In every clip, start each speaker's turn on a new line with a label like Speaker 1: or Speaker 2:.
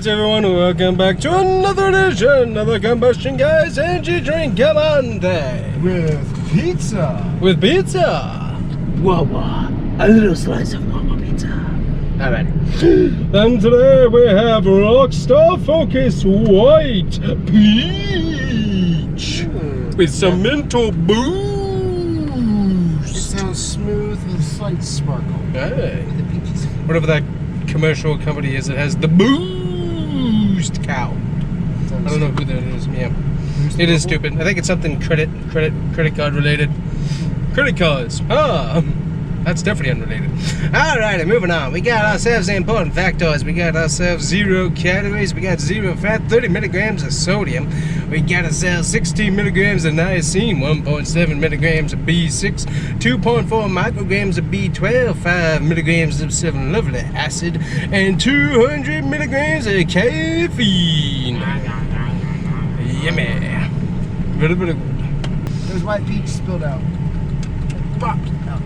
Speaker 1: Alright everyone, welcome back to another edition of the Combustion Guys Energy Drink Galante.
Speaker 2: With pizza.
Speaker 1: With pizza.
Speaker 3: Wawa. A little slice of Wawa pizza.
Speaker 1: Alright. And today we have Rockstar Focus White Peach. With some mental boost.
Speaker 2: It sounds smooth with a slight sparkle.
Speaker 1: Hey.
Speaker 2: With the peaches.
Speaker 1: Whatever that commercial company is, it has the Boost cow. I don't know who that is. Yeah, it is stupid. I think it's something credit card related. Credit cards. Ah, that's definitely unrelated. Alrighty, moving on. We got ourselves the important factors. We got ourselves 0 calories. We got 0 fat, 30 milligrams of sodium. We got ourselves 16 milligrams of niacin, 1.7 milligrams of B6, 2.4 micrograms of B12, 5 milligrams of 7-lovely acid, and 200 milligrams of caffeine. Yummy. Very, very good.
Speaker 2: There's white peach spilled out. Popped out.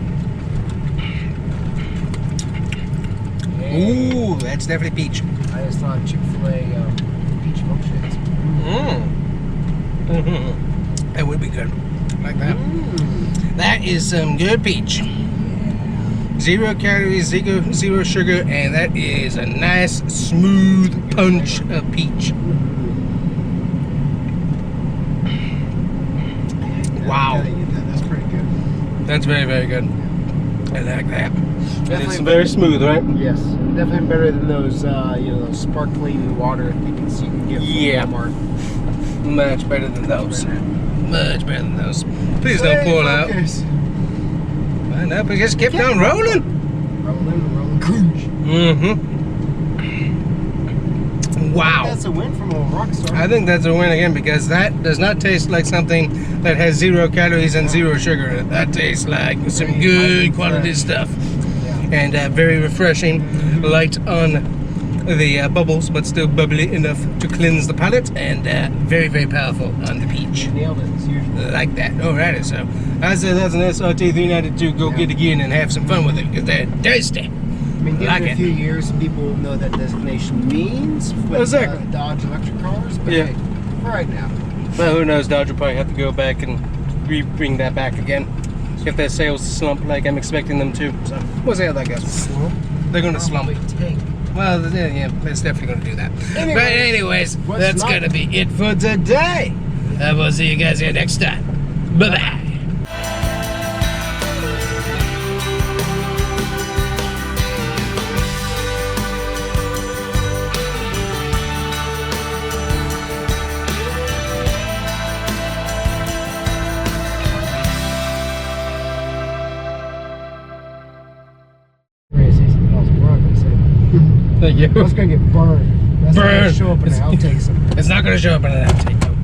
Speaker 1: Ooh, that's definitely peach.
Speaker 2: I just thought Chick-fil-A peach milkshakes.
Speaker 1: That would be good. Like that. That is some good peach. 0 calories, 0 sugar, and that is a nice smooth punch of peach. Wow.
Speaker 2: That's pretty good.
Speaker 1: That's very, very good. I like that. And it's
Speaker 2: Definitely
Speaker 1: very smooth, right?
Speaker 2: Yes, definitely better than those, those sparkling water things you can get from Walmart.
Speaker 1: Much better than those. Much better than those. Please don't pull out. I know, but just keep on rolling.
Speaker 2: Rolling.
Speaker 1: Wow.
Speaker 2: That's a win from old Rockstar.
Speaker 1: I think that's a win again because that does not taste like something that has 0 calories and 0 sugar in it. That tastes like some good quality stuff. And very refreshing, light on the bubbles, but still bubbly enough to cleanse the palate, and very, very powerful on the peach.
Speaker 2: Nailed it, as usual.
Speaker 1: Like that. Alrighty, so I said that's an SRT 392. Go get again and have some fun with it because they're tasty.
Speaker 2: I mean, give it a few years and people will know that designation means with Dodge electric cars, but hey, for right now.
Speaker 1: Well, who knows, Dodge will probably have to go back and bring that back again. If their sales slump like I'm expecting them to. So we'll see how that goes.
Speaker 2: Slump?
Speaker 1: They're going to slump. Well, yeah, it's definitely going to do that. But anyways, that's going to be it for today. We'll see you guys here next time. Bye-bye. Thank you.
Speaker 2: That's gonna get burned. That's not gonna show up in the outtakes.
Speaker 1: It's not gonna show up in an outtake though.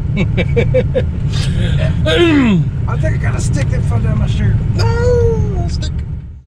Speaker 2: I think I got a stick that fell down my shirt.
Speaker 1: No, stick.